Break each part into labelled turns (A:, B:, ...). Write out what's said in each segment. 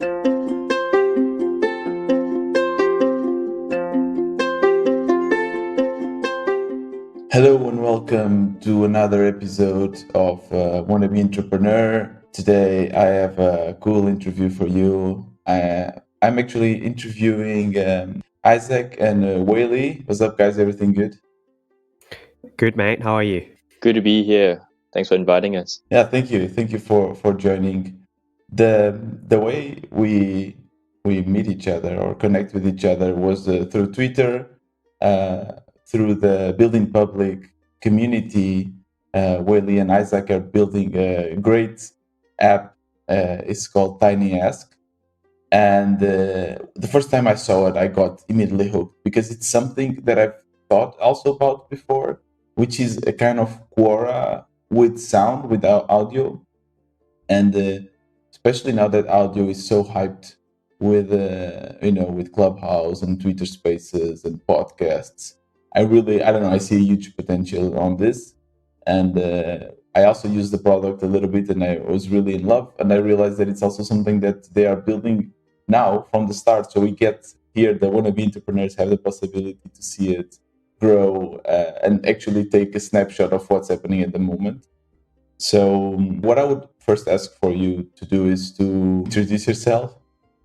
A: Hello and welcome to another episode of Wannabe Entrepreneur. Today I have a cool interview for you. I'm actually interviewing Isaac and Wei Li. What's up, guys? Everything good?
B: Good, mate. How are you?
C: Good to be here. Thanks for inviting us.
A: Yeah, thank you. Thank you for joining. The way we meet each other or connect with each other was through Twitter, through the Building Public community. Wei Li and Isaac are building a great app. It's called Tinyask. And the first time I saw it, I got immediately hooked because it's something that I've thought also about before, which is a kind of Quora with sound, without audio. And especially now that audio is so hyped with with Clubhouse and Twitter Spaces and podcasts, I don't know, I see a huge potential on this. And I also used the product a little bit and I was really in love. And I realized that it's also something that they are building now from the start. So we get here, the wannabe entrepreneurs have the possibility to see it grow and actually take a snapshot of what's happening at the moment. So what I would first ask for you to do is to introduce yourself.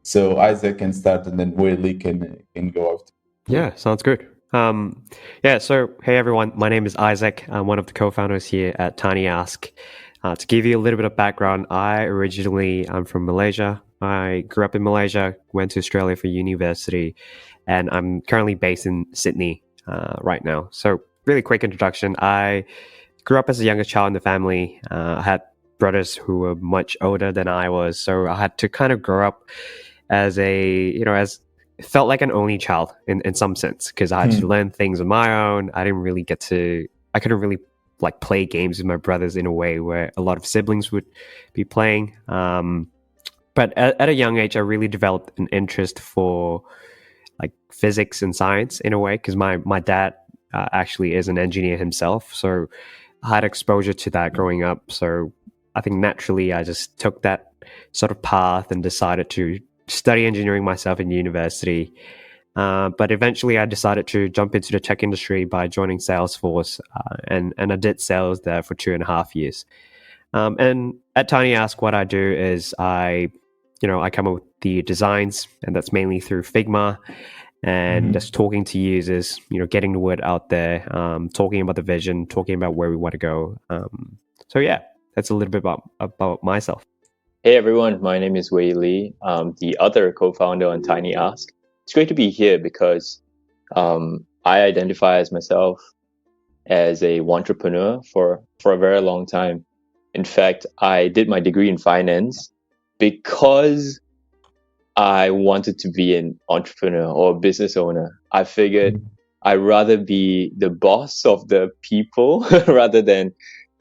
A: So Isaac can start and then Wei Li can go after.
B: Yeah, sounds good. So hey everyone, my name is Isaac. I'm one of the co-founders here at Tinyask. To give you a little bit of background, I'm from Malaysia. I grew up in Malaysia, went to Australia for university, and I'm currently based in Sydney right now. So really quick introduction. I grew up as a younger child in the family. I had brothers who were much older than I was, so I had to kind of grow up as felt like an only child in some sense, because I had to learn things on my own. I couldn't really like play games with my brothers in a way where a lot of siblings would be playing. But at a young age, I really developed an interest for like physics and science in a way, because my dad actually is an engineer himself. So I had exposure to that growing up. So I think naturally I just took that sort of path and decided to study engineering myself in university. But eventually I decided to jump into the tech industry by joining Salesforce, and I did sales there for 2.5 years. And at Tinyask, what I do is I come up with the designs, and that's mainly through Figma, and just talking to users, getting the word out there, talking about the vision, talking about where we want to go. So yeah, that's a little bit about myself.
C: Hey everyone, my name is Wei Li. I'm the other co-founder on Tinyask. It's great to be here because I identify as myself as a entrepreneur for a very long time. In fact, I did my degree in finance because I wanted to be an entrepreneur or a business owner. I figured I'd rather be the boss of the people rather than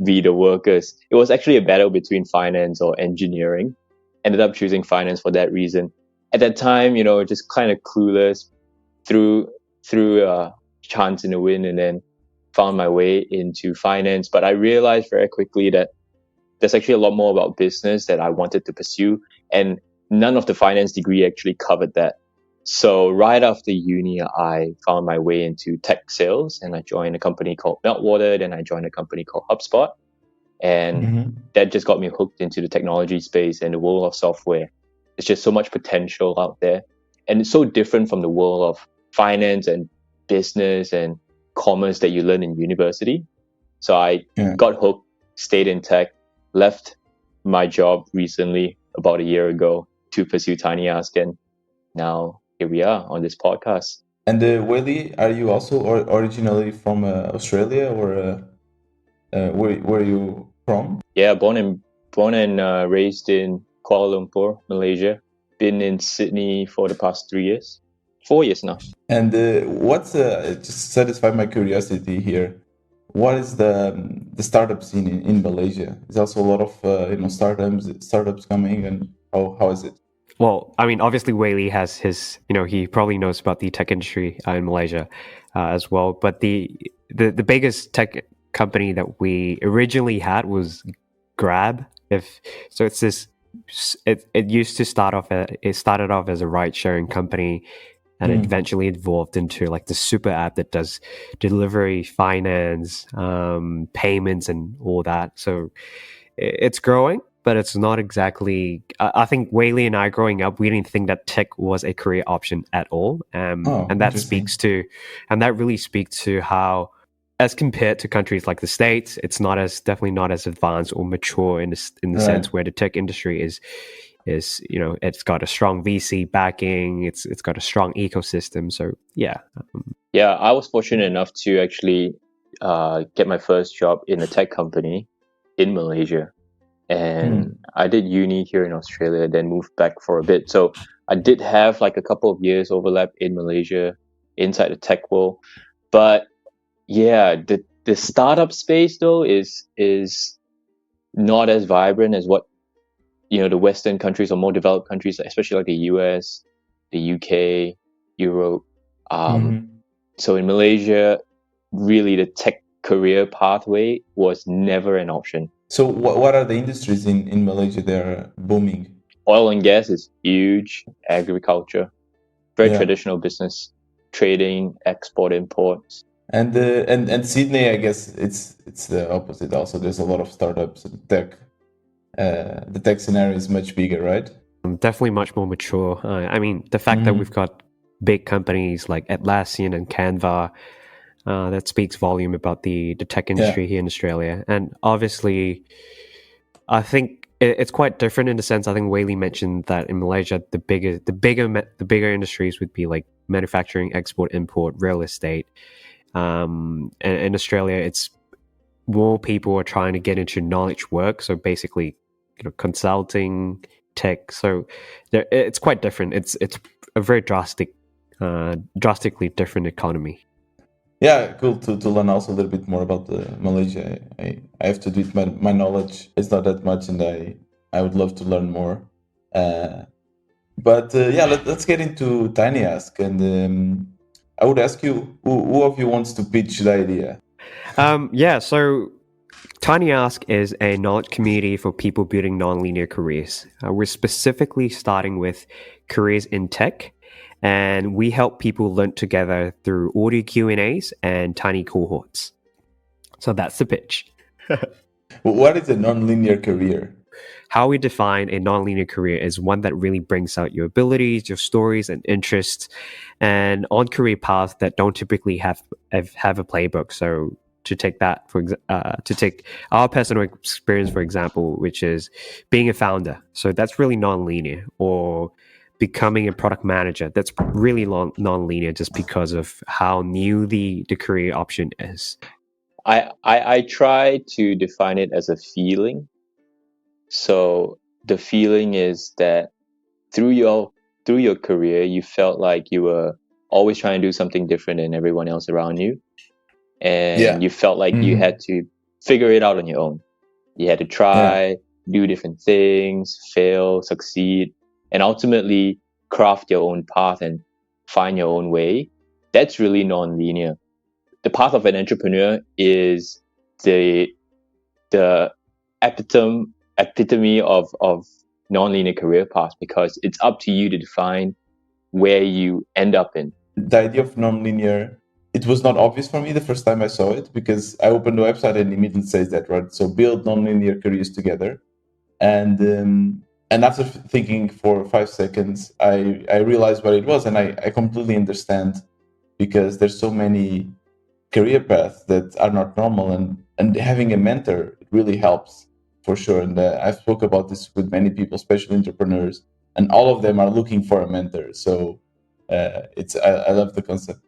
C: be the workers. It was actually a battle between finance or engineering. Ended up choosing finance for that reason. At that time, just kind of clueless, through chance in the wind, and then found my way into finance. But I realized very quickly that there's actually a lot more about business that I wanted to pursue, and none of the finance degree actually covered that. So right after uni, I found my way into tech sales, and I joined a company called Meltwater, then I joined a company called HubSpot. And that just got me hooked into the technology space and the world of software. There's just so much potential out there. And it's so different from the world of finance and business and commerce that you learn in university. So I got hooked, stayed in tech, left my job recently, about a year ago, to pursue Tinyask, and now here we are on this podcast.
A: And Wei Li, are you also originally from Australia, or where are you from?
C: Yeah, born and raised in Kuala Lumpur, Malaysia. Been in Sydney for the past 4 years now.
A: And what's just satisfy my curiosity here? What is the startup scene in Malaysia? There's also a lot of startups coming, and how is it?
B: Well, I mean, obviously Wei Li has his, he probably knows about the tech industry in Malaysia as well. But the biggest tech company that we originally had was Grab. It's this it used to start off. It started off as a ride sharing company, and it eventually evolved into like the super app that does delivery, finance, payments, and all that. So it's growing, but it's not exactly. I think Wei Li and I growing up, we didn't think that tech was a career option at all, and that
A: interesting.
B: that really speaks to how, as compared to countries like the States, it's definitely not as advanced or mature in the sense where the tech industry is it's got a strong VC backing, it's got a strong ecosystem. So yeah.
C: I was fortunate enough to actually get my first job in a tech company in Malaysia, and I did uni here in Australia, then moved back for a bit. So I did have like a couple of years overlap in Malaysia inside the tech world, but yeah, the startup space though is not as vibrant as what the Western countries or more developed countries, especially like the US, the UK, Europe. So in Malaysia, really the tech career pathway was never an option.
A: So what are the industries in Malaysia that are booming?
C: Oil and gas is huge. Agriculture, very traditional business, trading, export, imports.
A: And Sydney, I guess it's the opposite. Also, there's a lot of startups and tech. The tech scenario is much bigger, right?
B: Definitely much more mature. I mean, the fact that we've got big companies like Atlassian and Canva, that speaks volume about the tech industry here in Australia. And obviously, I think it's quite different in the sense. I think Wei Li mentioned that in Malaysia, the bigger industries would be like manufacturing, export, import, real estate. And in Australia, it's more people are trying to get into knowledge work. So basically, consulting, tech. So it's quite different. It's a very drastically different economy.
A: Yeah, cool to learn also a little bit more about Malaysia. I have to admit my knowledge is not that much, and I would love to learn more. But let's get into Tinyask, and I would ask you, who of you wants to pitch the idea?
B: So Tinyask is a knowledge community for people building non-linear careers. We're specifically starting with careers in tech, and we help people learn together through audio Q&As and tiny cohorts. So that's the pitch.
A: What is a non-linear career?
B: How we define a non-linear career is one that really brings out your abilities, your stories, and interests, and on career paths that don't typically have a playbook. So to take that to take our personal experience, for example, which is being a founder. So that's really non-linear, or becoming a product manager. That's really non-linear just because of how new the career option is.
C: I try to define it as a feeling. So the feeling is that through your career, you felt like you were always trying to do something different than everyone else around you. And you felt like you had to figure it out on your own. You had to try, do different things, fail, succeed, and ultimately craft your own path and find your own way. That's really non-linear. The path of an entrepreneur is the epitome of non-linear career paths, because it's up to you to define where you end up in.
A: The idea of non-linear, it was not obvious for me the first time I saw it, because I opened the website and immediately says that, right? So build non-linear careers together. And after thinking for 5 seconds, I realized what it was, and I completely understand, because there's so many career paths that are not normal, and having a mentor really helps for sure. And I've spoke about this with many people, especially entrepreneurs, and all of them are looking for a mentor. So I love the concept.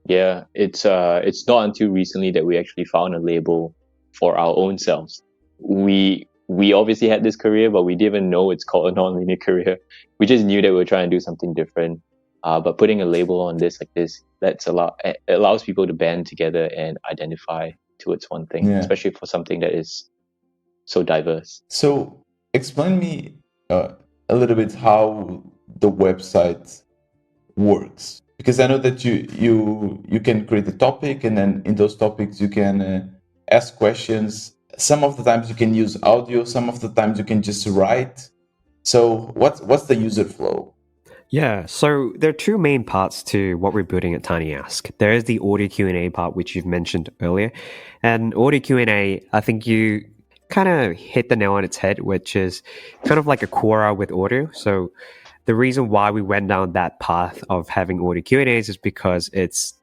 C: Yeah, it's not until recently that we actually found a label for our own selves. We obviously had this career, but we didn't even know it's called a non-linear career. We just knew that we were trying to do something different. But putting a label on this like this, it allows people to band together and identify towards one thing, especially for something that is so diverse.
A: So explain me a little bit how the website works, because I know that you can create a topic, and then in those topics you can ask questions. Some of the times you can use audio, some of the times you can just write. So what's the user flow?
B: Yeah, so there are two main parts to what we're building at Tinyask. There is the audio Q&A part, which you've mentioned earlier. And audio Q&A, I think you kind of hit the nail on its head, which is kind of like a Quora with audio. So the reason why we went down that path of having audio Q&As is because it's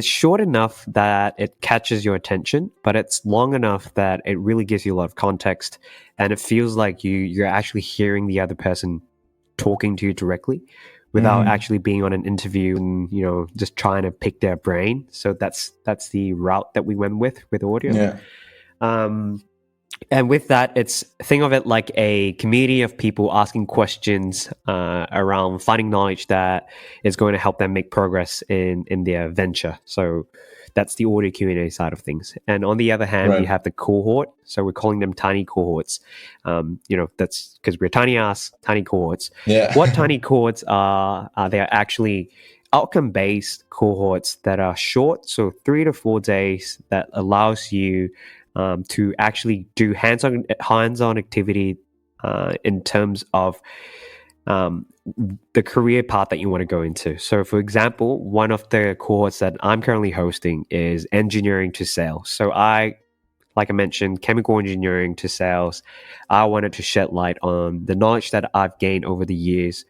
B: short enough that it catches your attention, but it's long enough that it really gives you a lot of context, and it feels like you're actually hearing the other person talking to you directly without actually being on an interview and just trying to pick their brain. So that's the route that we went with audio.
A: Yeah.
B: And with that, think of it like a community of people asking questions around finding knowledge that is going to help them make progress in their venture. So that's the audio Q&A side of things. And on the other hand, we have the cohort. So we're calling them tiny cohorts. That's because we're tiny cohorts.
A: Yeah.
B: What tiny cohorts are they're actually outcome-based cohorts that are short, so 3 to 4 days, that allows you to actually do hands-on activity in terms of the career path that you want to go into. So, for example, one of the cohorts that I'm currently hosting is engineering to sales. So like I mentioned, chemical engineering to sales. I wanted to shed light on the knowledge that I've gained over the years,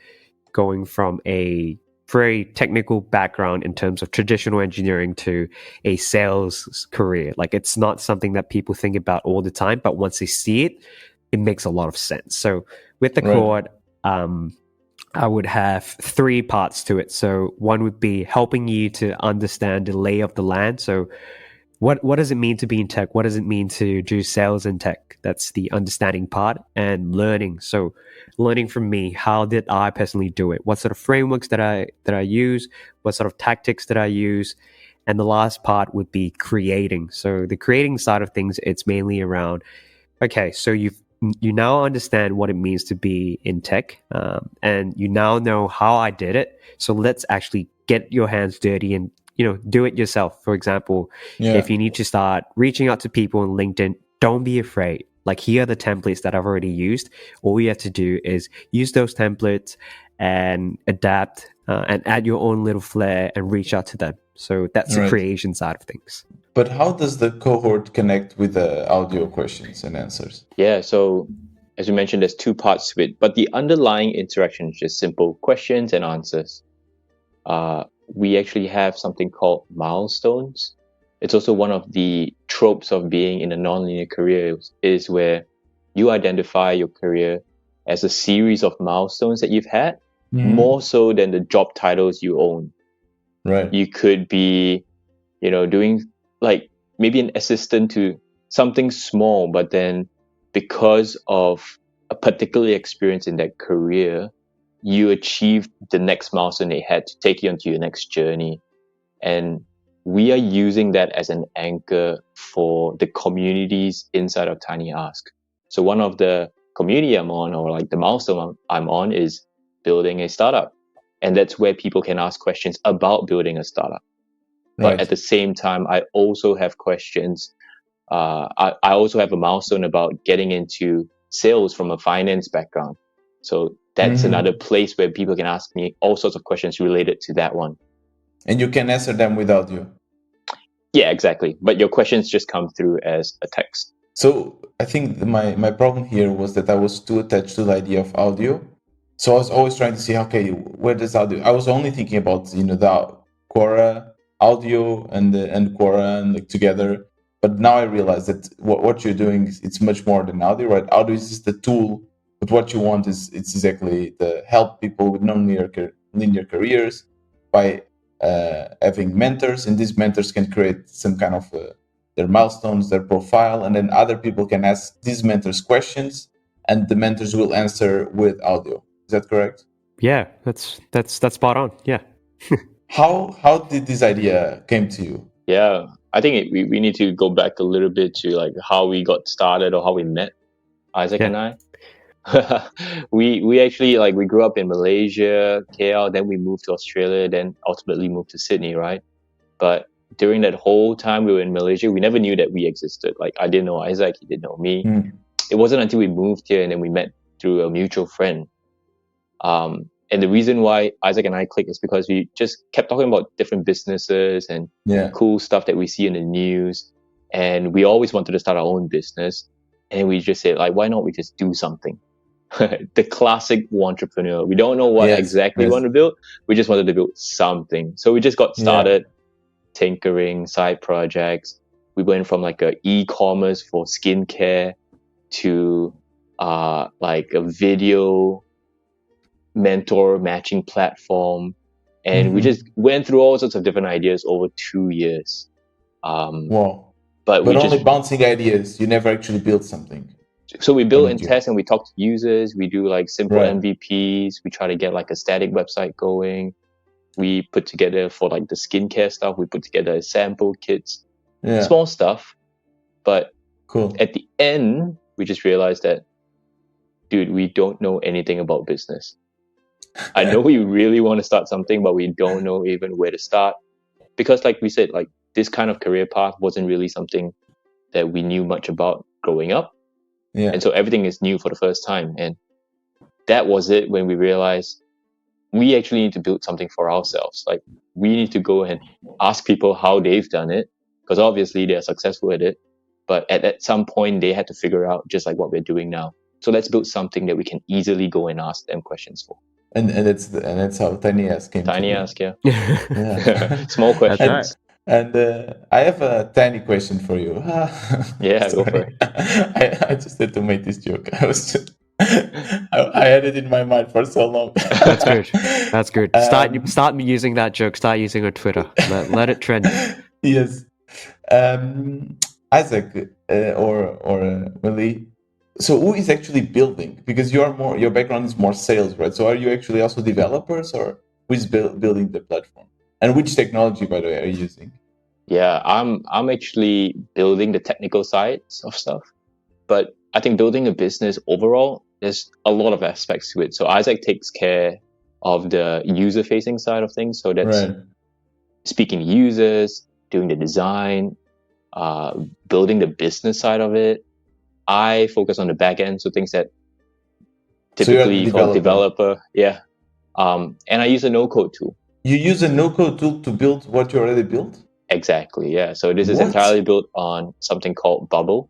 B: going from a very technical background in terms of traditional engineering to a sales career. Like, it's not something that people think about all the time, but once they see it, it makes a lot of sense. So with the cohort, I would have 3 parts to it. So one would be helping you to understand the lay of the land. So what does it mean to be in tech? What does it mean to do sales in tech? That's the understanding part. And learning. So learning from me, how did I personally do it? What sort of frameworks that I use? What sort of tactics did I use? And the last part would be creating. So the creating side of things, it's mainly around, okay, so you now understand what it means to be in tech, and you now know how I did it. So let's actually get your hands dirty and do it yourself. For example, if you need to start reaching out to people on LinkedIn, don't be afraid. Like, here are the templates that I've already used. All you have to do is use those templates and adapt and add your own little flair and reach out to them. So that's the creation side of things.
A: But how does the cohort connect with the audio questions and answers?
C: Yeah, so as you mentioned, there's 2 parts to it, but the underlying interaction is just simple questions and answers. We actually have something called milestones. It's also one of the tropes of being in a nonlinear career, is where you identify your career as a series of milestones that you've had, more so than the job titles you own.
A: Right.
C: You could be, doing like maybe an assistant to something small, but then because of a particular experience in that career, you achieved the next milestone they had to take you onto your next journey. And we are using that as an anchor for the communities inside of Tinyask. So one of the community I'm on, or like the milestone I'm on, is building a startup. And that's where people can ask questions about building a startup. But at the same time, I also have questions. I also have a milestone about getting into sales from a finance background. So that's another place where people can ask me all sorts of questions related to that one.
A: And you can answer them with audio.
C: Yeah, exactly. But your questions just come through as a text.
A: So I think my problem here was that I was too attached to the idea of audio. So I was always trying to see, okay, where does audio? I was only thinking about the Quora audio and Quora and like together. But now I realize that what you're doing, it's much more than audio, right? Audio is just the tool, but what you want is it's exactly the help people with non-linear careers by having mentors, and these mentors can create some kind of their milestones, their profile, and then other people can ask these mentors questions, and the mentors will answer with audio. Is that correct?
B: Yeah, that's spot on. Yeah.
A: How did this idea came to you?
C: Yeah, I think we need to go back a little bit to like how we got started or how we met, Isaac and I. we actually we grew up in Malaysia, KL, then we moved to Australia, then ultimately moved to Sydney, right? But during that whole time we were in Malaysia, we never knew that we existed. Like, I didn't know Isaac, he didn't know me. It wasn't until we moved here and then we met through a mutual friend. And the reason why Isaac and I clicked is because we just kept talking about different businesses and cool stuff that we see in the news. And we always wanted to start our own business. And we just said, like, why not we just do something? The classic entrepreneur. We don't know what exactly we want to build. We just wanted to build something. So we just got started tinkering, side projects. We went from like a e-commerce for skincare to like a video mentor matching platform. And we just went through all sorts of different ideas over 2 years.
A: Wow. But
C: we
A: only
C: just
A: bouncing ideas. You never actually built something.
C: So we build and test, and we talk to users. We do like simple
A: Right.
C: MVPs. We try to get like a static website going. We put together for like the skincare stuff. We put together sample kits, small stuff. But
A: cool.
C: At the end, we just realized that, dude, we don't know anything about business. I know we really want to start something, but we don't know even where to start. Because like we said, like this kind of career path wasn't really something that we knew much about growing up.
A: Yeah.
C: And so everything is new for the first time. And that was it when we realized we actually need to build something for ourselves. Like we need to go and ask people how they've done it, because obviously they're successful at it. But at some point they had to figure out just like what we're doing now. So let's build something that we can easily go and ask them questions for.
A: And that's how Tinyask came.
C: Tinyask,
B: yeah.
C: Small questions.
A: And I have a tiny question for you.
C: Yeah, go for it.
A: I just had to make this joke. I had it in my mind for so long.
B: That's good. That's good. Start using that joke. Start using it on Twitter. Let it trend.
A: Yes. Isaac or Willie. So who is actually building? Because your background is more sales, right? So are you actually also developers, or who is building the platform? And which technology, by the way, are you using?
C: Yeah, I'm actually building the technical sides of stuff. But I think building a business overall, there's a lot of aspects to it. So Isaac takes care of the user-facing side of things. So that's speaking to users, doing the design, building the business side of it. I focus on the back end, so things that typically called developer. Yeah. And I use a no-code tool.
A: You use a no-code tool to build what you already built?
C: Exactly, yeah. So this is entirely built on something called Bubble.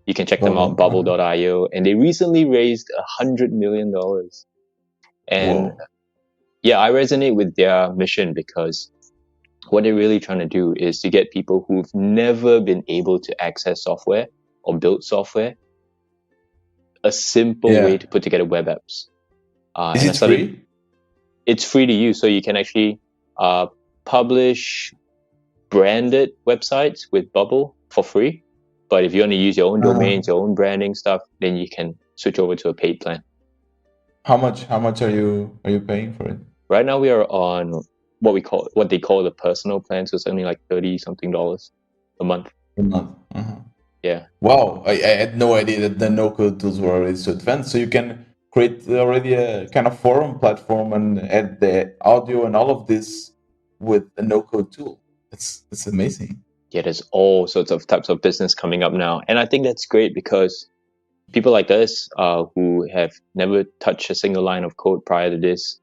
C: You can check them out, bubble.io. And they recently raised $100 million. And yeah, I resonate with their mission because what they're really trying to do is to get people who've never been able to access software or build software a simple way to put together web apps.
A: Is it free?
C: It's free to use. So you can actually publish branded websites with Bubble for free. But if you want to use your own domains, your own branding stuff, then you can switch over to a paid plan.
A: How much are you paying for it?
C: Right now we are on what they call the personal plan, so it's only like $30-something a month. Yeah.
A: Wow, I had no idea that the no-code tools were already so advanced. So you can create already a kind of forum platform and add the audio and all of this with a no-code tool. It's amazing.
C: Yeah, there's all sorts of types of business coming up now. And I think that's great because people like us who have never touched a single line of code prior to this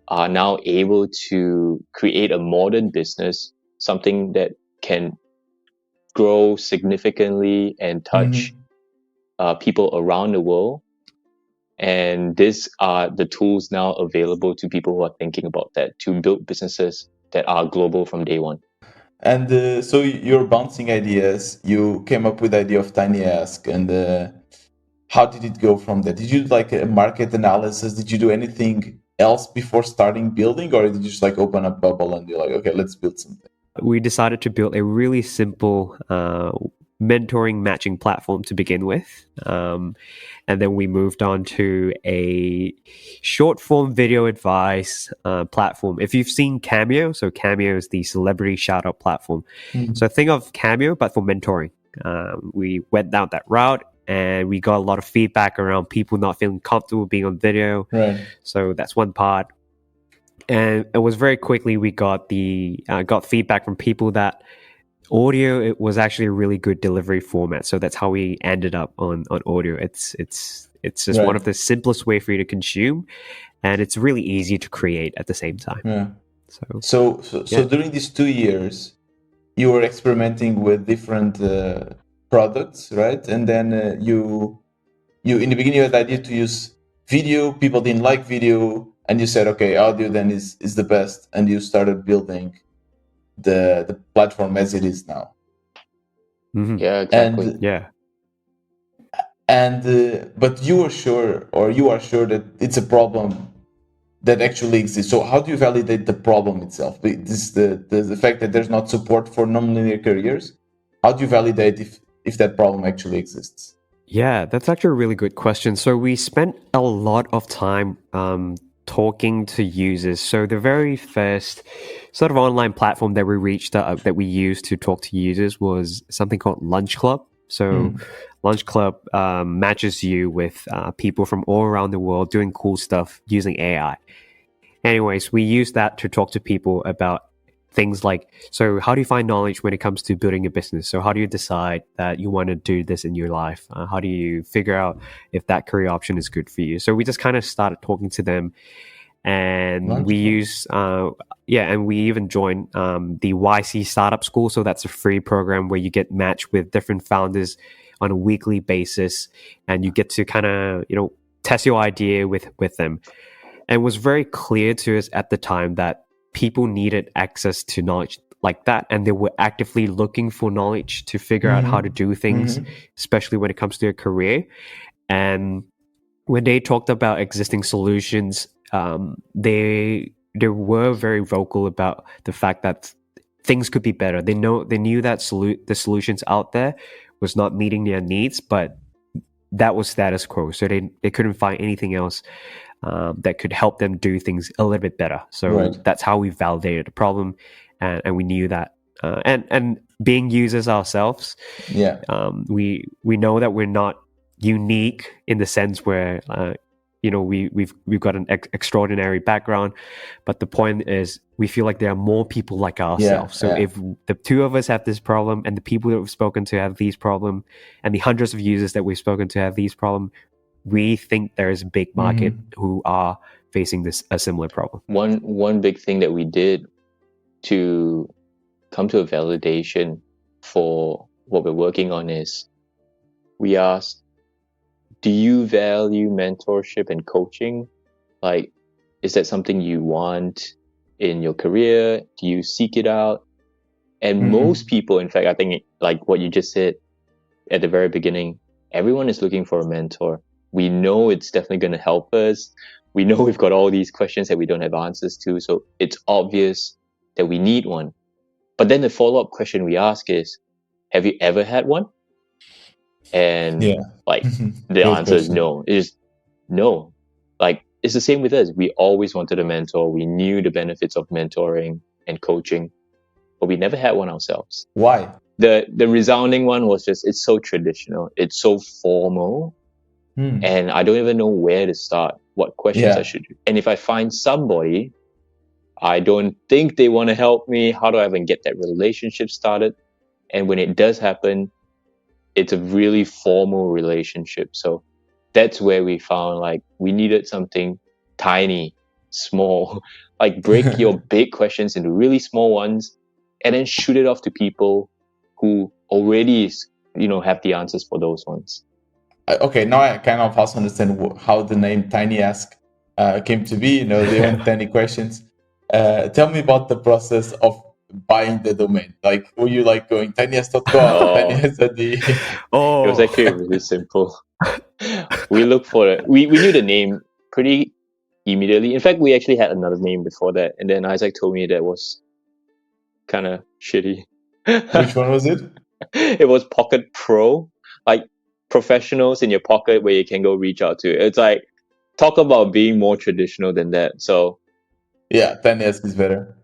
C: are now able to create a modern business, something that can grow significantly and touch people around the world. And these are the tools now available to people who are thinking about that, to build businesses that are global from day one.
A: And so you're bouncing ideas. You came up with the idea of Tinyask, and how did it go from that? Did you do like a market analysis? Did you do anything else before starting building, or did you just like open up Bubble and you're like, okay, let's build something?
B: We decided to build a really simple mentoring matching platform to begin with. And then we moved on to a short form video advice platform. If you've seen Cameo, so Cameo is the celebrity shout out platform. So think of Cameo, but for mentoring. We went down that route and we got a lot of feedback around people not feeling comfortable being on video.
A: Right.
B: So that's one part. And it was very quickly we got got feedback from people that audio, it was actually a really good delivery format. So that's how we ended up on audio. It's It's just one of the simplest way for you to consume, and it's really easy to create at the same time.
A: Yeah. So during these 2 years, you were experimenting with different products, right? And then you in the beginning you had the idea to use video. People didn't like video, and you said, okay, audio then is the best, and you started building the platform as it is now.
B: Mm-hmm.
C: Yeah, exactly.
A: But you are sure that it's a problem that actually exists. So how do you validate the problem itself? This the fact that there's not support for nonlinear careers. How do you validate if that problem actually exists?
B: Yeah, that's actually a really good question. So we spent a lot of time talking to users. So the very first sort of online platform that we used to talk to users was something called Lunch Club. So Lunch Club matches you with people from all around the world doing cool stuff using AI. Anyways, we use that to talk to people about things like, so how do you find knowledge when it comes to building a business? So how do you decide that you want to do this in your life? How do you figure out if that career option is good for you? So we just kind of started talking to them, and we use and we even joined the YC Startup School. So that's a free program where you get matched with different founders on a weekly basis, and you get to kind of test your idea with them. And it was very clear to us at the time that people needed access to knowledge like that, and they were actively looking for knowledge to figure out how to do things, especially when it comes to a career. And when they talked about existing solutions, they were very vocal about the fact that things could be better. They knew that the solutions out there was not meeting their needs, but that was status quo. So they couldn't find anything else that could help them do things a little bit better. So that's how we validated the problem, and we knew that. And being users ourselves, we know that we're not unique in the sense where we've got an extraordinary background, but the point is we feel like there are more people like ourselves. If the two of us have this problem, and the people that we've spoken to have these problem, and the hundreds of users that we've spoken to have these problem, we think there is a big market who are facing a similar problem.
C: One big thing that we did to come to a validation for what we're working on is we asked, do you value mentorship and coaching? Like, is that something you want in your career? Do you seek it out? And most people, in fact, I think like what you just said at the very beginning, everyone is looking for a mentor. We know it's definitely going to help us. We know we've got all these questions that we don't have answers to. So it's obvious that we need one. But then the follow-up question we ask is, have you ever had one? And the answer is no. It's no. Like, it's the same with us. We always wanted a mentor. We knew the benefits of mentoring and coaching, but we never had one ourselves.
A: Why?
C: The resounding one was just, it's so traditional. It's so formal. And I don't even know where to start, what questions I should do. And if I find somebody, I don't think they want to help me. How do I even get that relationship started? And when it does happen, it's a really formal relationship. So that's where we found like we needed something tiny, small, like break your big questions into really small ones and then shoot it off to people who already, have the answers for those ones.
A: Okay, now I kind of also understand how the name Tinyask came to be. They want tiny questions. Tell me about the process of buying the domain. Like, were you like going tinyask.com, tinyask.de?
C: It was actually really simple. We looked for it. We knew the name pretty immediately. In fact, we actually had another name before that, and then Isaac told me that was kind of shitty.
A: Which one was it?
C: It was Pocket Pro, like professionals in your pocket where you can go reach out to. It's like, talk about being more traditional than that. So
A: yeah, Tinyask is better.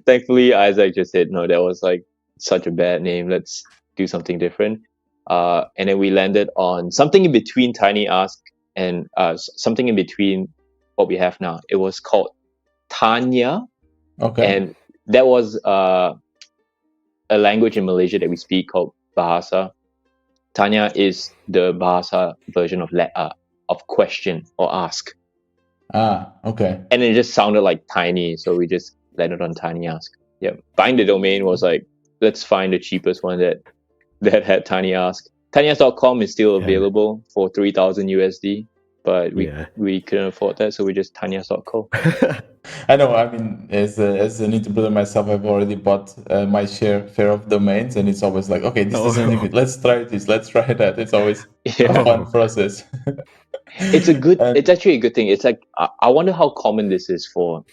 C: Thankfully, Isaac just said, no, that was like such a bad name. Let's do something different. And then we landed on something in between Tinyask and something in between what we have now. It was called Tanya.
A: Okay.
C: And that was a language in Malaysia that we speak called Bahasa. Tanya is the Bahasa version of question or ask.
A: Okay.
C: And it just sounded like tiny, so we just landed on Tinyask. Yeah. Buying the domain was like, let's find the cheapest one that had Tinyask. Tinyask.com is still available for 3,000 USD, but we couldn't afford that, so we just Tinyask.co.
A: I know. I mean, as an entrepreneur myself, I've already bought my share of domains, and it's always like, okay, this doesn't limit. Let's try this. Let's try that. It's always a fun process.
C: It's actually a good thing. It's like I wonder how common this is for,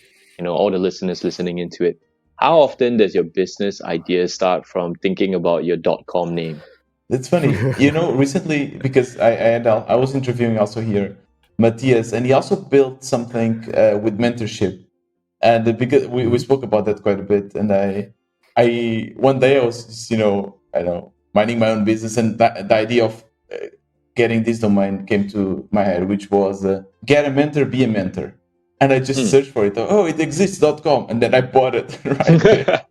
C: all the listeners listening into it. How often does your business idea start from thinking about your .com name?
A: It's funny, recently, because I was interviewing also here Matthias, and he also built something with mentorship, and because we spoke about that quite a bit. And I one day I was just, I don't know, minding my own business, and the idea of getting this domain came to my head, which was get a mentor, be a mentor. And I just searched for it. Oh, it exists.com. And then I bought it right.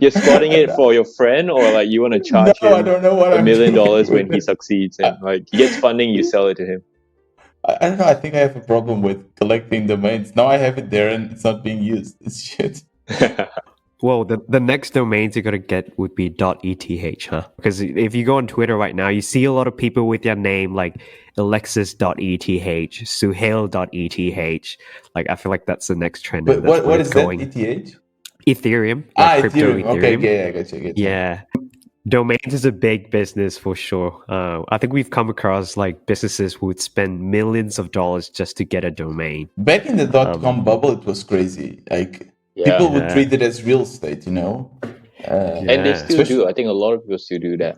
C: You're spotting it for your friend, or like you want to charge him
A: I don't know what
C: $1 million when he
A: it.
C: succeeds, and like he gets funding, you sell it to him.
A: I don't know. I think I have a problem with collecting domains. Now I have it there and it's not being used. It's shit.
B: Well, the next domains you're going to get would be .eth, huh? Because if you go on Twitter right now, you see a lot of people with their name like Alexis.eth, Suhail.eth. Like, I feel like that's the next trend.
A: But what is going. That, ETH?
B: Ethereum. Like crypto Ethereum.
A: Okay, yeah, I got you.
B: Yeah. Domains is a big business for sure. I think we've come across like businesses who would spend millions of dollars just to get a domain.
A: Back in the .com bubble, it was crazy. Like, people would treat it as real estate,
C: and they still do. I think a lot of people still do that,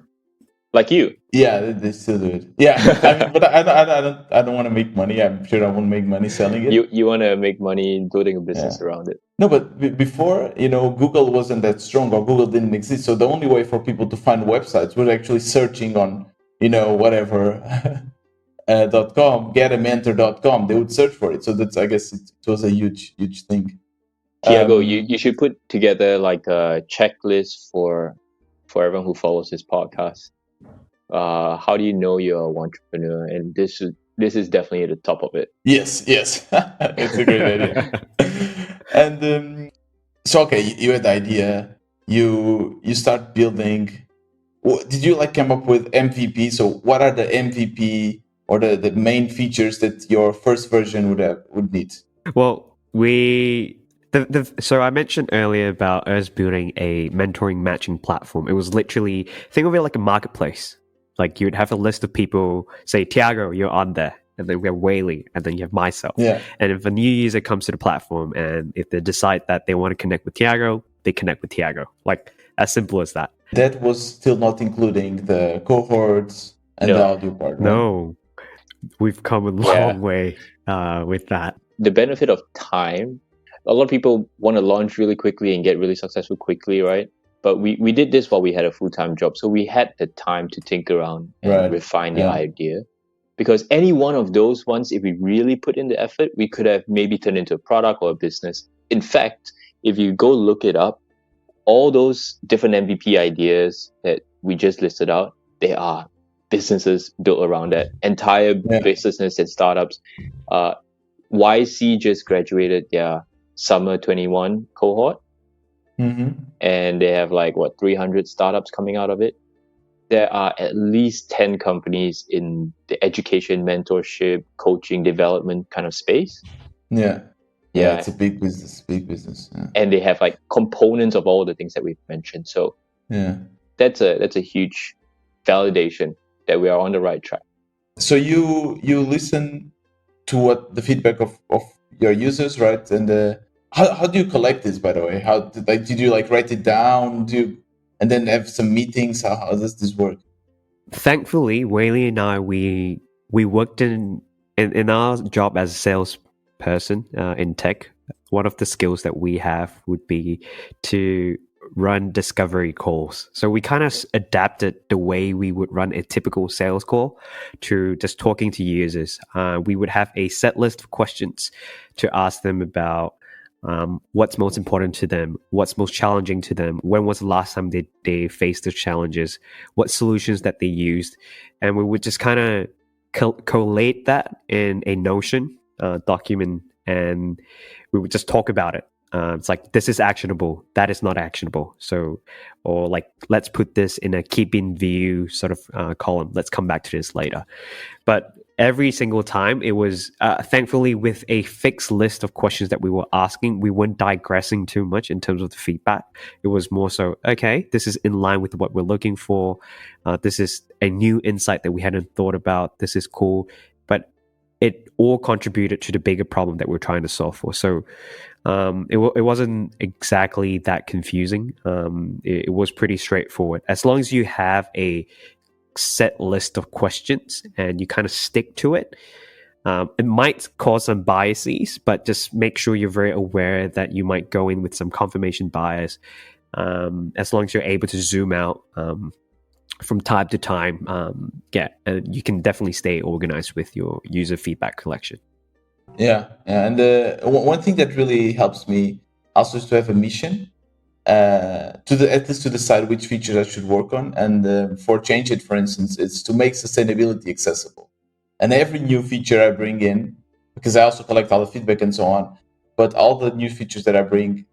C: like you.
A: Yeah, they still do it. Yeah, I mean, but I don't want to make money. I'm sure I won't make money selling it.
C: You want to make money building a business around it.
A: No, but before, Google wasn't that strong, or Google didn't exist. So the only way for people to find websites was actually searching on, whatever. .com, getamentor.com. They would search for it. So that's, I guess, it was a huge thing.
C: Tiago, you should put together like a checklist for everyone who follows this podcast. How do you know you're an entrepreneur? And this is definitely at the top of it.
A: Yes, it's a great idea. And so, okay, you had the idea. You start building. Did you come up with MVP? So what are the MVP or the main features that your first version would need?
B: Well, so I mentioned earlier about us building a mentoring matching platform. It was literally, think of it like a marketplace. Like you'd have a list of people, say, Tiago, you're on there. And then we have Wei Li, and then you have myself.
A: Yeah.
B: And if a new user comes to the platform and if they decide that they want to connect with Tiago, they connect with Tiago. Like as simple as that.
A: That was still not including the cohorts and the audio part, right?
B: No. We've come a long way with that.
C: The benefit of time, a lot of people want to launch really quickly and get really successful quickly, right? But we did this while we had a full-time job. So we had the time to think around and refine the idea. Because any one of those ones, if we really put in the effort, we could have maybe turned into a product or a business. In fact, if you go look it up, all those different MVP ideas that we just listed out, they are businesses built around that. Entire businesses and startups. YC just graduated their summer 21 cohort.
A: Mm-hmm.
C: And they have 300 startups coming out of it. There are at least 10 companies in the education, mentorship, coaching, development kind of space.
A: Yeah, it's a big business. Yeah.
C: And they have components of all the things that we've mentioned. So that's a huge validation that we are on the right track.
A: So you listen to what the feedback of your users, right? And how do you collect this, by the way? How did you write it down? And then have some meetings? How does this work?
B: Thankfully, Wei Li and I, we worked in our job as a salesperson in tech. One of the skills that we have would be to run discovery calls. So we kind of adapted the way we would run a typical sales call to just talking to users. We would have a set list of questions to ask them about what's most important to them, what's most challenging to them, when was the last time they faced the challenges, what solutions that they used. And we would just kind of collate that in a Notion document, and we would just talk about it. It's like, this is actionable, that is not actionable. So, or like, let's put this in a keep in view sort of column. Let's come back to this later. But every single time it was, thankfully, with a fixed list of questions that we were asking, we weren't digressing too much in terms of the feedback. It was more so, okay, this is in line with what we're looking for. This is a new insight that we hadn't thought about. This is cool. But it all contributed to the bigger problem that we're trying to solve for. So it wasn't exactly that confusing. It was pretty straightforward. As long as you have a set list of questions and you kind of stick to it, it might cause some biases, but just make sure you're very aware that you might go in with some confirmation bias. As long as you're able to zoom out from time to time, you can definitely stay organized with your user feedback collection.
A: Yeah, and one thing that really helps me also is to have a mission, at least to decide which features I should work on. And for Change It, for instance, it's to make sustainability accessible. And every new feature I bring in, because I also collect all the feedback and so on, but all the new features that I bring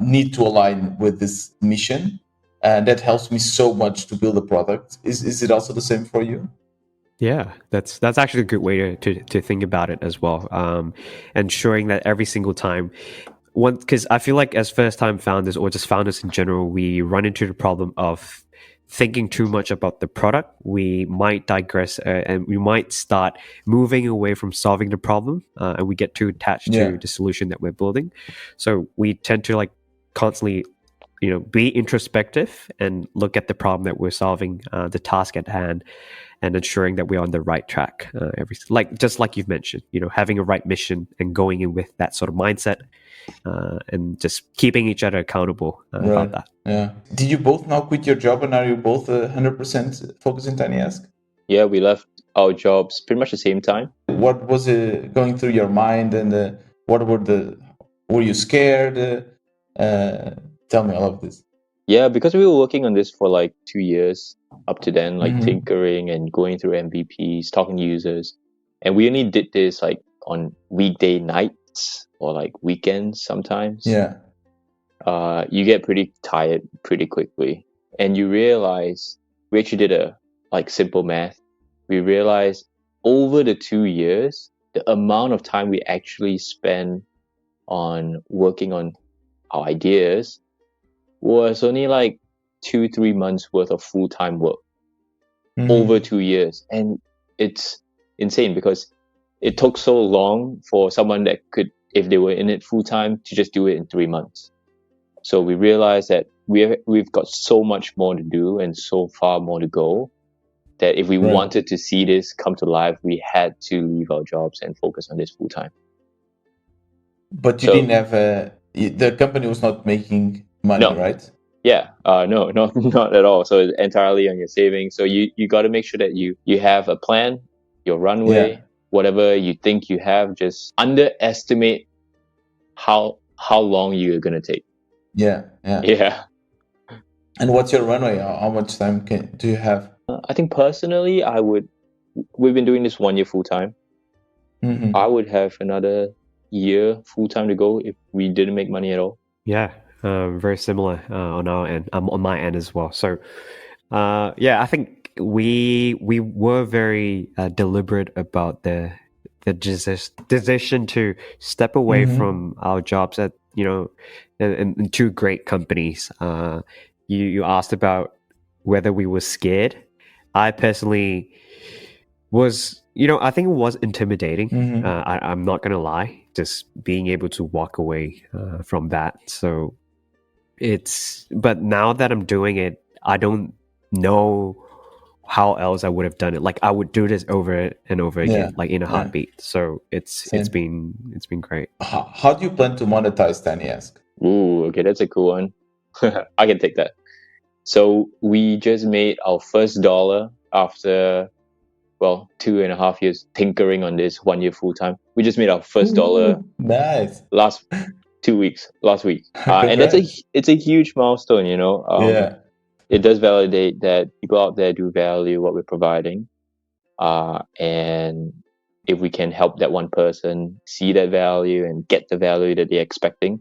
A: need to align with this mission, and that helps me so much to build a product. Is it also the same for you?
B: Yeah, that's actually a good way to think about it as well. Ensuring that every single time, because I feel like as first-time founders or just founders in general, we run into the problem of thinking too much about the product. We might digress and we might start moving away from solving the problem, and we get too attached to the solution that we're building. So we tend to like constantly, be introspective and look at the problem that we're solving, the task at hand, and ensuring that we're on the right track. Just like you've mentioned, having a right mission and going in with that sort of mindset, and just keeping each other accountable about that.
A: Yeah. Did you both now quit your job, and are you both 100% focused in Tinyask?
C: Yeah, we left our jobs pretty much the same time.
A: What was going through your mind, and were you scared? Tell me all of this.
C: Yeah, because we were working on this for like 2 years up to then, like tinkering and going through MVPs, talking to users. And we only did this like on weekday nights or like weekends sometimes.
A: Yeah.
C: You get pretty tired pretty quickly. And you realize, we actually did a like simple math. We realized over the 2 years, the amount of time we actually spend on working on our ideas was only like 2-3 months worth of full-time work over 2 years. And it's insane because it took so long for someone that could, if they were in it full-time, to just do it in 3 months. So we realized that we've got so much more to do and so far more to go, that if we wanted to see this come to life, we had to leave our jobs and focus on this full-time.
A: But you didn't have the company was not making money, right?
C: Yeah, no, not at all. So it's entirely on your savings. So you got to make sure that you have a plan, your runway, whatever you think you have. Just underestimate how long you're gonna take.
A: Yeah. And what's your runway? How much time do you have?
C: I think personally, we've been doing this 1 year full time. I would have another year full time to go if we didn't make money at all.
B: Yeah. Very similar on our end, on my end as well. So, I think we were very deliberate about the decision to step away from our jobs at in two great companies. You asked about whether we were scared. I personally was, I think it was intimidating. I'm not gonna lie, just being able to walk away from that. So. But now that I'm doing it, I don't know how else I would have done it. Like I would do this over and over again, like in a heartbeat. So it's been great.
A: How do you plan to monetize Tinyask?
C: Ooh, okay, that's a cool one. I can take that. So we just made our first dollar after 2.5 years tinkering on this 1 year full time. We just made our first dollar.
A: Nice.
C: Last 2 weeks, last week. And it's a huge milestone, you know.
A: Yeah.
C: It does validate that people out there do value what we're providing. And if we can help that one person see that value and get the value that they're expecting,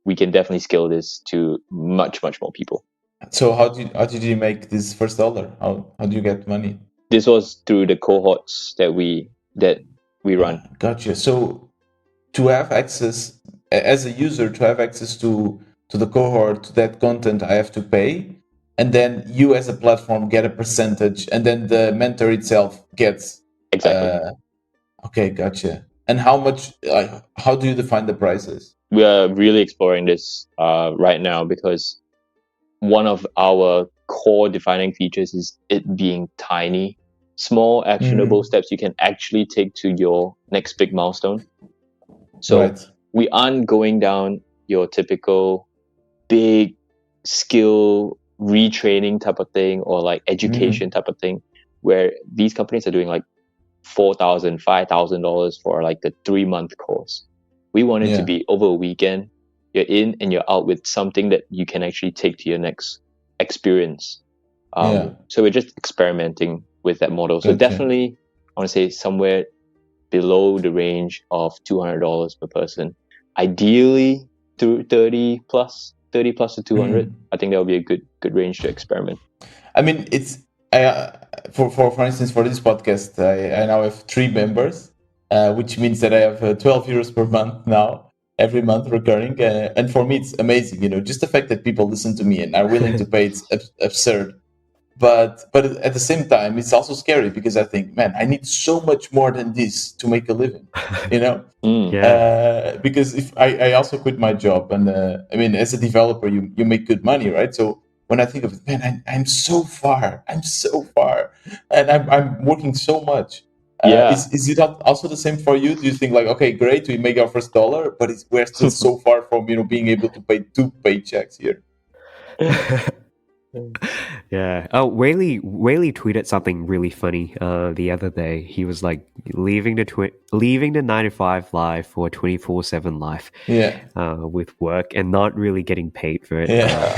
C: we can definitely scale this to much, much more people.
A: So how did you make this first dollar? How do you get money?
C: This was through the cohorts that we run.
A: Gotcha. So to have access as a user, to have access to the cohort, to that content, I have to pay, and then you as a platform get a percentage, and then the mentor itself gets
C: Exactly.
A: Okay, gotcha. And how much? How do you define the prices?
C: We are really exploring this right now, because one of our core defining features is it being tiny, small, actionable steps you can actually take to your next big milestone. So we aren't going down your typical big skill retraining type of thing, or like education type of thing, where these companies are doing like $4,000, $5,000 for like a 3-month course. We want it to be over a weekend. You're in and you're out with something that you can actually take to your next experience. So we're just experimenting with that model. So definitely, I want to say somewhere below the range of $200 per person. Ideally, through 30 plus to 200. I think that would be a good range to experiment.
A: I mean, it's for instance, for this podcast, I now have 3 members, which means that I have 12 euros per month now, every month recurring. And for me, it's amazing. You know, just the fact that people listen to me and are willing to pay, it's absurd. But at the same time, it's also scary, because I think, man, I need so much more than this to make a living. You know, because if I also quit my job, and I mean, as a developer, you make good money, right? So when I think of it, man, I'm so far, and I'm working so much. Is it also the same for you? Do you think like, okay, great, we make our first dollar, but we're still so far from being able to pay 2 paychecks here?
B: Yeah. Oh, Wei Li tweeted something really funny the other day. He was like leaving the 9-to-5 life for a 24/7 life. With work and not really getting paid for it.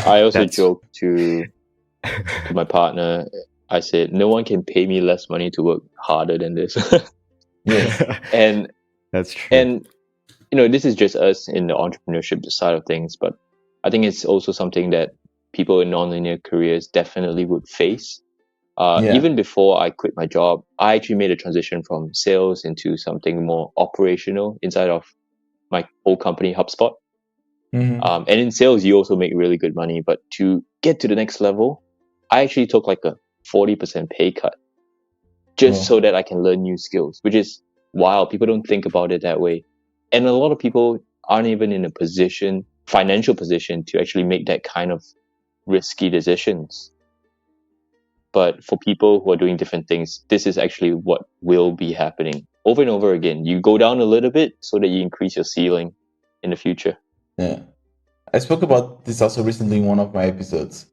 C: I also joked to my partner. I said, no one can pay me less money to work harder than this. And
B: that's true.
C: And you know, this is just us in the entrepreneurship side of things, but I think it's also something that people in nonlinear careers definitely would face. Even before I quit my job, I actually made a transition from sales into something more operational inside of my old company, HubSpot. And in sales, you also make really good money. But to get to the next level, I actually took like a 40% pay cut just so that I can learn new skills, which is wild. People don't think about it that way. And a lot of people aren't even in a financial position to actually make that kind of risky decisions. But for people who are doing different things, this is actually what will be happening over and over again. You go down a little bit so that you increase your ceiling in the future.
A: I spoke about this also recently in one of my episodes.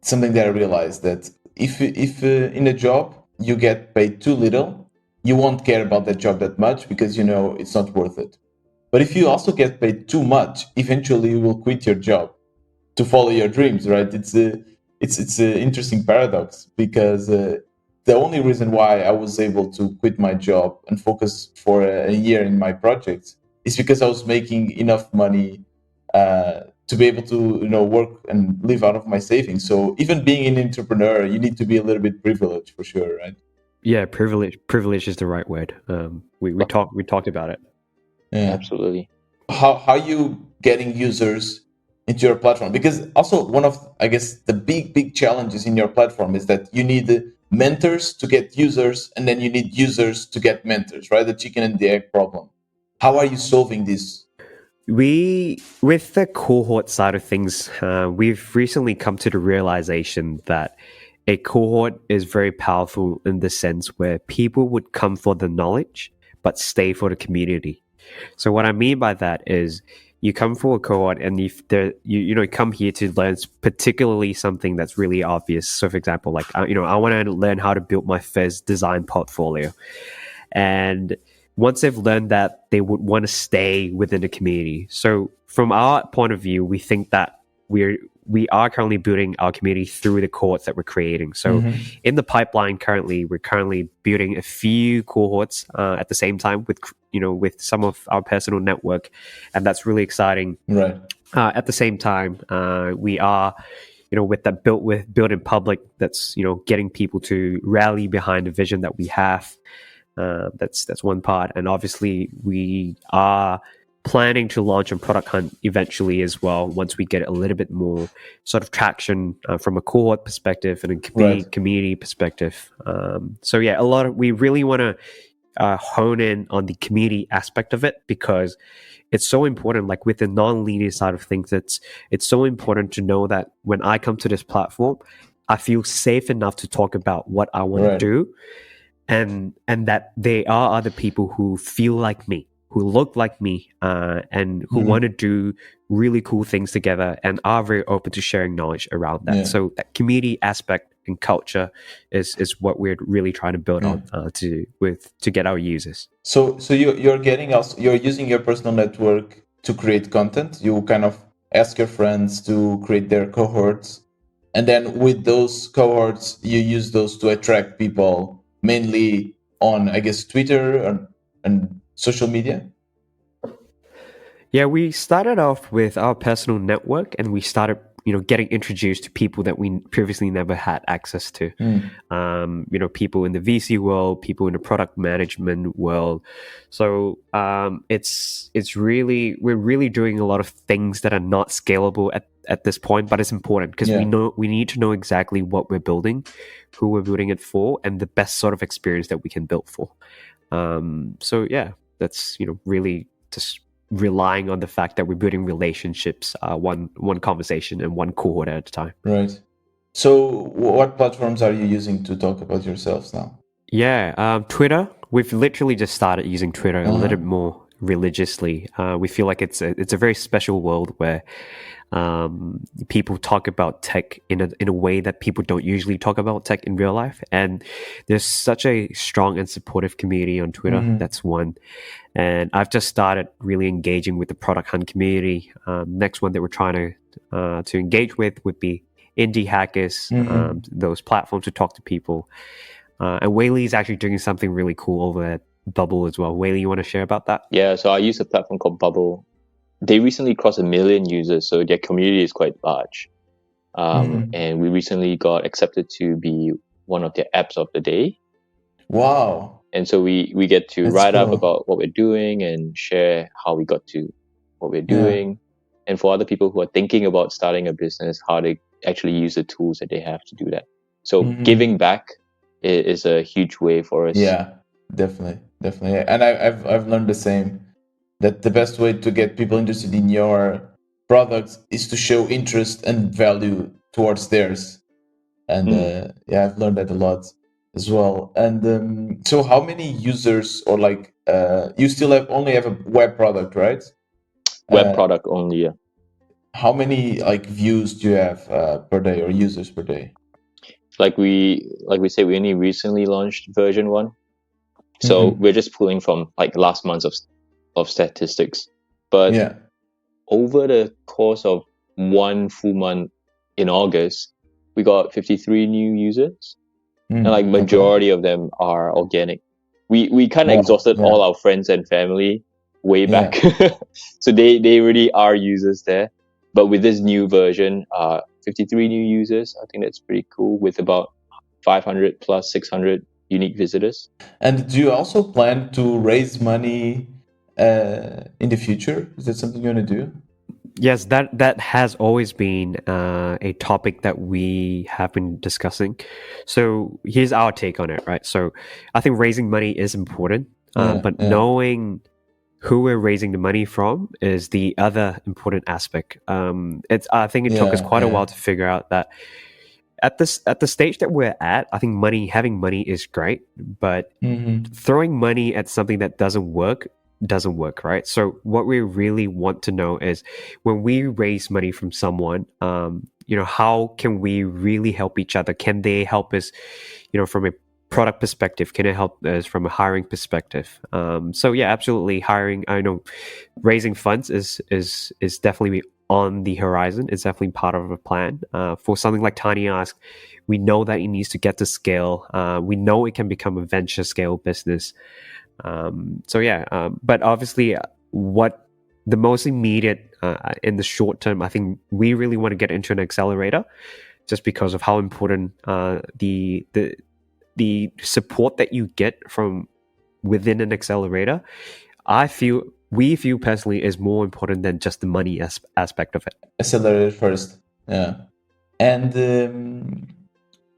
A: Something that I realized, that if in a job you get paid too little, you won't care about that job that much, because you know it's not worth it. But if you also get paid too much, eventually you will quit your job to follow your dreams, right? It's an interesting paradox, because the only reason why I was able to quit my job and focus for a year in my projects is because I was making enough money to be able to work and live out of my savings. So even being an entrepreneur, you need to be a little bit privileged, for sure, right?
B: Yeah, privilege is the right word. We talked about it.
A: Yeah,
C: absolutely.
A: How are you getting users into your platform? Because also one of, I guess, the big challenges in your platform is that you need mentors to get users, and then you need users to get mentors, right? The chicken and the egg problem. How are you solving this?
B: With the cohort side of things, we've recently come to the realization that a cohort is very powerful in the sense where people would come for the knowledge but stay for the community. So what I mean by that is, you come for a cohort, and if you come here to learn particularly something that's really obvious. So for example, like I want to learn how to build my first design portfolio, and once they've learned that, they would want to stay within the community. So from our point of view, we think that we are currently building our community through the cohorts that we're creating. So in the pipeline currently, we're currently building a few cohorts at the same time with some of our personal network, and that's really exciting.
A: Right.
B: At the same time, we are, with build in public, that's getting people to rally behind the vision that we have. That's one part, and obviously we are planning to launch on Product Hunt eventually as well, once we get a little bit more sort of traction from a cohort perspective and a community perspective. So yeah, we really want to hone in on the community aspect of it, because it's so important. Like with the non-linear side of things, it's so important to know that when I come to this platform, I feel safe enough to talk about what I want to do, and that there are other people who feel like me, who look like me, and who want to do really cool things together and are very open to sharing knowledge around that. So that community aspect and culture is what we're really trying to build on to get our users.
A: So you're using your personal network to create content. You kind of ask your friends to create their cohorts, and then with those cohorts, you use those to attract people, mainly on, I guess, Twitter and social media.
B: Yeah, we started off with our personal network, and we started, getting introduced to people that we previously never had access to. People in the VC world, people in the product management world. So we're really doing a lot of things that are not scalable at this point, but it's important because we need to know exactly what we're building, who we're building it for, and the best sort of experience that we can build for. So yeah, that's really just relying on the fact that we're building relationships, one conversation and one cohort at a time.
A: Right. So what platforms are you using to talk about yourselves now?
B: Yeah, Twitter. We've literally just started using Twitter a little bit more religiously. We feel like it's a very special world where people talk about tech in a way that people don't usually talk about tech in real life, and there's such a strong and supportive community on Twitter. That's one. And I've just started really engaging with the Product Hunt community. Next one that we're trying to engage with would be indie hackers, those platforms to talk to people. And Wei Li is actually doing something really cool over at Bubble as well. Wei Li, you want to share about that?
C: Yeah, so I use a platform called Bubble. They recently crossed 1 million users, so their community is quite large. And we recently got accepted to be one of their apps of the day.
A: Wow.
C: And so we get to write up about what we're doing and share how we got to what we're doing. And for other people who are thinking about starting a business, how they actually use the tools that they have to do that. So giving back is a huge way for us.
A: Yeah, definitely. And I've learned the same, that the best way to get people interested in your products is to show interest and value towards theirs. And I've learned that a lot as well. And so how many users, or you still only have a web product, right?
C: Web product only, yeah.
A: How many views do you have per day, or users per day?
C: Like we say, we only recently launched version 1. So we're just pulling from last months of statistics. But over the course of one full month in August, we got 53 new users. And majority of them are organic. We kind of exhausted all our friends and family way back. So they really are users there. But with this new version, 53 new users, I think that's pretty cool, with about 500 plus 600 unique visitors.
A: And do you also plan to raise money in the future? Is that something you want to do?
B: Yes, that has always been a topic that we have been discussing. So here's our take on it, right? So I think raising money is important, but knowing who we're raising the money from is the other important aspect. I think it took us quite a while to figure out that at the stage that we're at, I think having money is great, but throwing money at something that doesn't work, right? So what we really want to know is, when we raise money from someone, how can we really help each other? Can they help us, from a product perspective? Can it help us from a hiring perspective? So yeah, absolutely. Hiring, I know, raising funds is definitely on the horizon. It's definitely part of a plan. For something like Tinyask, we know that it needs to get to scale. We know it can become a venture scale business. But obviously, what the most immediate in the short term, I think we really want to get into an accelerator, just because of how important the support that you get from within an accelerator. We feel personally is more important than just the money aspect of it.
A: Accelerate first, yeah. And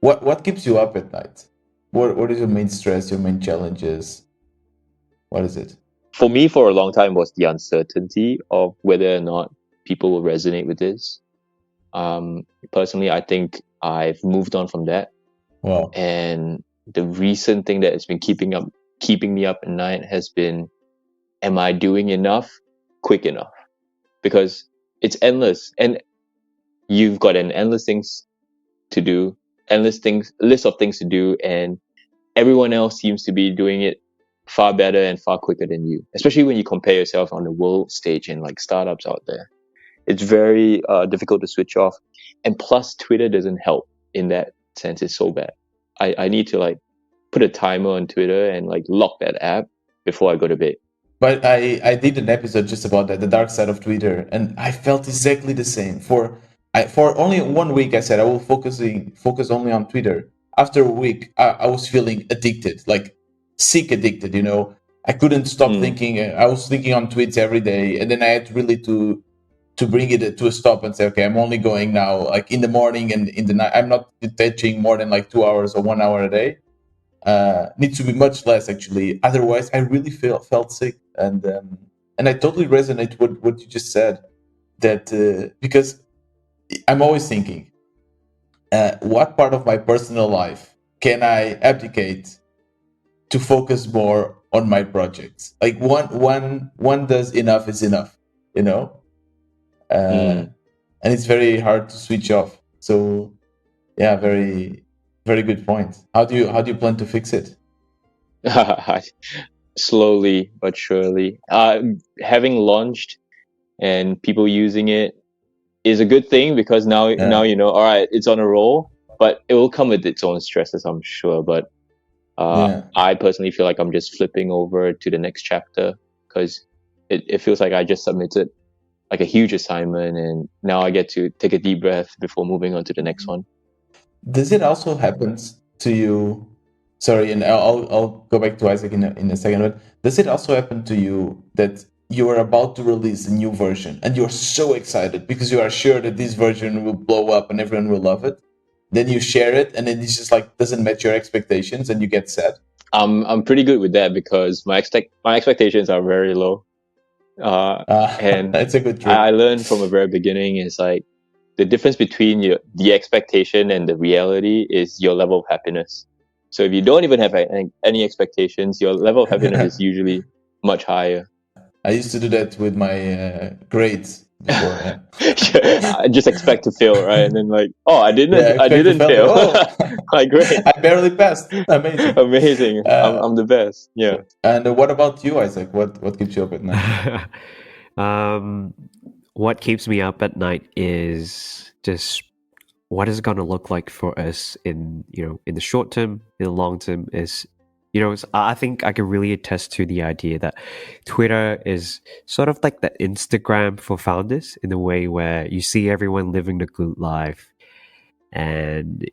A: what keeps you up at night? What is your main stress, your main challenges? What is it?
C: For me, for a long time, was the uncertainty of whether or not people will resonate with this. Personally, I think I've moved on from that.
A: Wow.
C: And the recent thing that has been keeping me up at night has been, am I doing enough quick enough? Because it's endless, and you've got an endless list of things to do, and everyone else seems to be doing it far better and far quicker than you, especially when you compare yourself on the world stage and like startups out there. It's very difficult to switch off, and plus Twitter doesn't help in that sense. It's so bad. I need to like put a timer on Twitter and like lock that app before I go to bed.
A: But I did an episode just about that, the dark side of Twitter, and I felt exactly the same. For only 1 week, I said I will focus only on Twitter. After a week, I was feeling addicted, like sick addicted. I couldn't stop thinking. I was thinking on tweets every day, and then I had really to bring it to a stop and say, okay, I'm only going now, like in the morning and in the night. I'm not detaching more than like 2 hours or 1 hour a day. Needs to be much less, actually. Otherwise, I really felt sick, and I totally resonate with what you just said. That because I'm always thinking, what part of my personal life can I abdicate to focus more on my projects? Like one does enough is enough, and it's very hard to switch off. So, yeah, very very good point. How do you plan to fix it?
C: Slowly but surely. Having launched and people using it is a good thing, because now all right, it's on a roll, but it will come with its own stresses, I'm sure. But I personally feel like I'm just flipping over to the next chapter, because it feels like I just submitted like a huge assignment, and now I get to take a deep breath before moving on to the next one.
A: Does it also happen to you? Sorry, and I'll go back to Isaac in a second. But does it also happen to you that you are about to release a new version and you're so excited because you are sure that this version will blow up and everyone will love it? Then you share it, and then it's just like doesn't match your expectations, and you get sad.
C: I'm pretty good with that, because my expectations are very low. And
A: it's a good trick.
C: I learned from the very beginning is like the difference between the expectation and the reality is your level of happiness. So if you don't even have any expectations, your level of happiness is usually much higher.
A: I used to do that with my grades before.
C: I just expect to fail, right? And then like, oh, I didn't fail.
A: Oh,
C: like, great.
A: I barely passed. Amazing.
C: Amazing. I'm the best. Yeah.
A: And what about you, Isaac? What keeps you up at night?
B: What keeps me up at night is just what is it going to look like for us in the short term, in the long term. I think I can really attest to the idea that Twitter is sort of like the Instagram for founders, in the way where you see everyone living the good life, and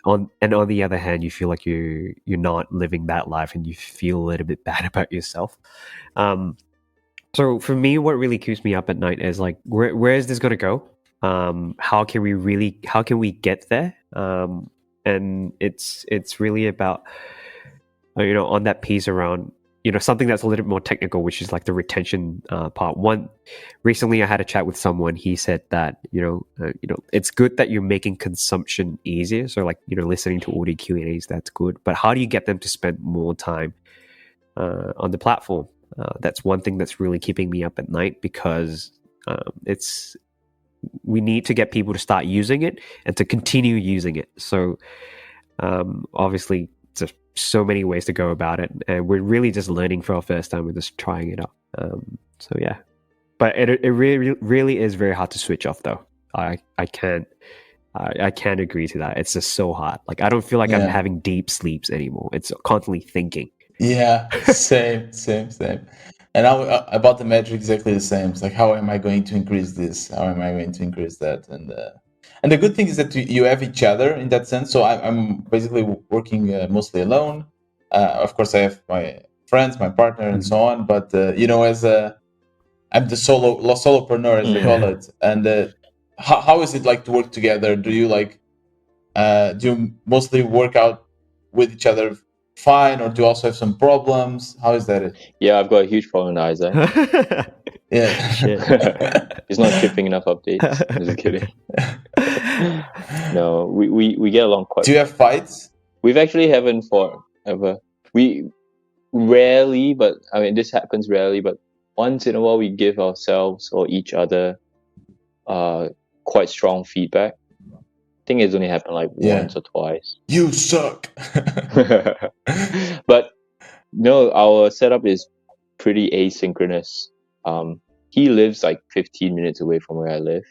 B: on the other hand, you feel like you're not living that life, and you feel a little bit bad about yourself. So for me, what really keeps me up at night is like, where is this going to go? How can we get there? And it's really about on that piece around something that's a little bit more technical, which is like the retention part. Recently I had a chat with someone. He said that it's good that you're making consumption easier, so like listening to audio Q&As, that's good, but how do you get them to spend more time on the platform? That's one thing that's really keeping me up at night, because we need to get people to start using it and to continue using it. So obviously, just so many ways to go about it, and we're really just learning for our first time. We're just trying it out. So yeah, but it really is very hard to switch off though. I can't agree to that. It's just so hard. Like I don't feel like I'm having deep sleeps anymore. It's constantly thinking.
A: Yeah, same. And now about the metric, exactly the same. It's like, how am I going to increase this? How am I going to increase that? And the good thing is that you have each other in that sense. So I'm basically working mostly alone. Of course, I have my friends, my partner, and so on. But as I'm the solopreneur, as they call it. And how is it like to work together? Do you do you mostly work out with each other fine, or do you also have some problems? How is that?
C: Yeah, I've got a huge problem with Isaac.
A: Yeah.
C: He's not shipping enough updates. I'm just kidding. No, we get along quite.
A: Do you have fights?
C: We've actually haven't fought ever. We rarely, but I mean this happens rarely, but once in a while we give ourselves or each other quite strong feedback. I think it's only happened like once or twice.
A: You suck.
C: But no, our setup is pretty asynchronous. He lives like 15 minutes away from where I live,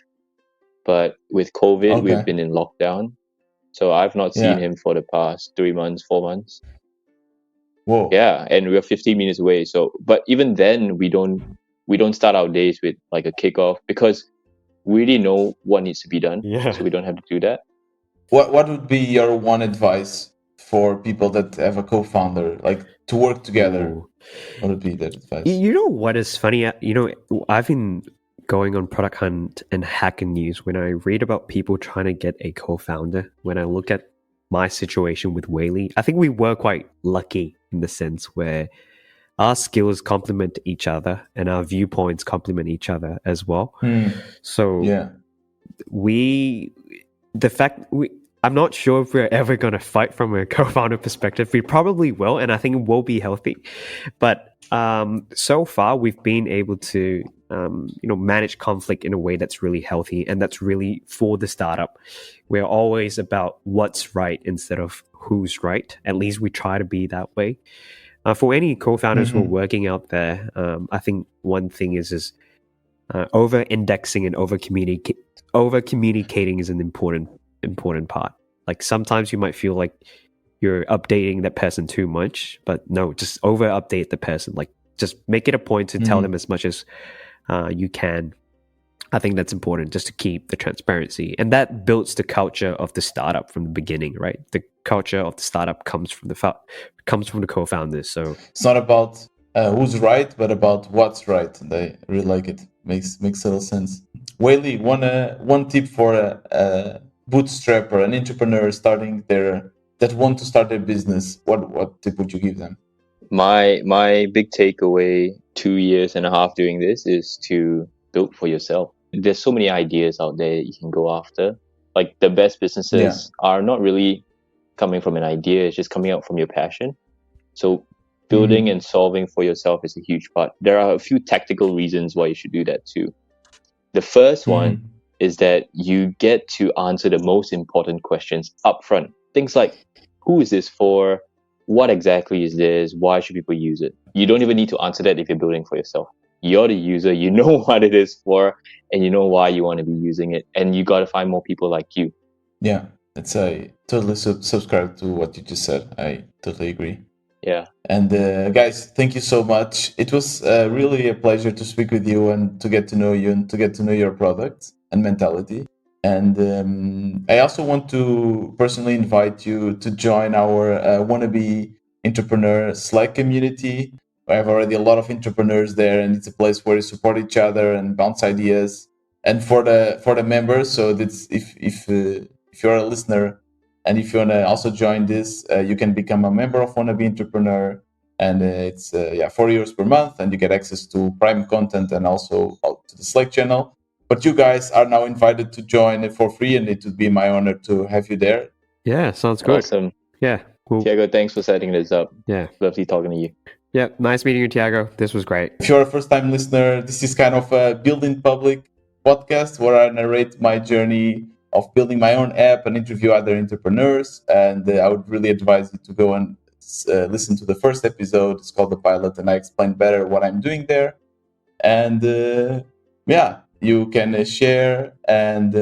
C: but with COVID, we've been in lockdown, so I've not seen him for the past 3 months, 4 months.
A: Whoa.
C: Yeah, and we're 15 minutes away. So, but even then, we don't start our days with like a kickoff because we already know what needs to be done.
B: Yeah.
C: So we don't have to do that.
A: What would be your one advice for people that have a co-founder, like to work together?
B: Ooh.
A: What would be that advice?
B: You know what is funny? I've been going on Product Hunt and Hacker News. When I read about people trying to get a co-founder, when I look at my situation with Wei Li, I think we were quite lucky in the sense where our skills complement each other and our viewpoints complement each other as well. So I'm not sure if we're ever going to fight from a co-founder perspective. We probably will, and I think it will be healthy. But so far, we've been able to manage conflict in a way that's really healthy, and that's really for the startup. We're always about what's right instead of who's right. At least we try to be that way. For any co-founders who are working out there, I think one thing is over-indexing and over-communicating is an important part. Like sometimes you might feel like you're updating that person too much, but no, just over update the person. Like just make it a point to tell them as much as you can. I think that's important, just to keep the transparency, and that builds the culture of the startup from the beginning, right? The culture of the startup comes from the co-founders. So
A: it's not about who's right, but about what's right, and I really like it. Makes a little sense. Wei Li, one tip for a bootstrapper, an entrepreneur that want to start their business. What tip would you give them?
C: My big takeaway 2.5 years doing this is to build for yourself. There's so many ideas out there you can go after. Like the best businesses are not really coming from an idea, it's just coming out from your passion. So building and solving for yourself is a huge part. There are a few tactical reasons why you should do that too. The first one is that you get to answer the most important questions up front. Things like, who is this for? What exactly is this? Why should people use it? You don't even need to answer that if you're building for yourself. You're the user, you know what it is for, and you know why you want to be using it. And you got to find more people like you.
A: Yeah, I totally subscribe to what you just said. I totally agree.
C: Yeah.
A: And guys, thank you so much. It was really a pleasure to speak with you and to get to know you and to get to know your product and mentality. And I also want to personally invite you to join our wannabe entrepreneur Slack community. I have already a lot of entrepreneurs there, and it's a place where you support each other and bounce ideas. And for the members, so that's if you're a listener and if you want to also join this, you can become a member of Wannabe Entrepreneur, and it's €4 per month, and you get access to prime content and also to the Slack channel. But you guys are now invited to join it for free, and it would be my honor to have you there.
B: Yeah, sounds good.
C: Awesome.
B: Yeah. Cool.
C: Tiago, thanks for setting this up.
B: Yeah.
C: Lovely talking to you.
B: Yeah, nice meeting you, Tiago. This was great.
A: If you're a first-time listener, this is kind of a Building Public podcast where I narrate my journey of building my own app and interview other entrepreneurs. And I would really advise you to go and listen to the first episode. It's called The Pilot, and I explain better what I'm doing there. And you can share and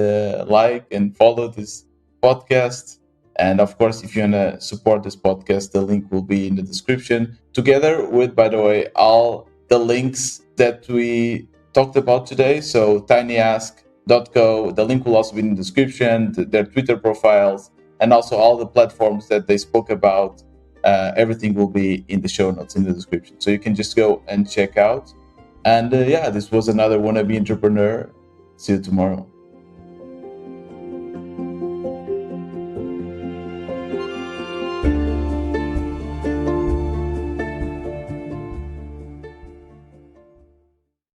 A: like and follow this podcast. And of course, if you want to support this podcast, the link will be in the description, together with, by the way, all the links that we talked about today. So tinyask.co, the link will also be in the description, their Twitter profiles, and also all the platforms that they spoke about. Everything will be in the show notes, in the description. So you can just go and check out. And this was another Wannabe Entrepreneur. See you tomorrow.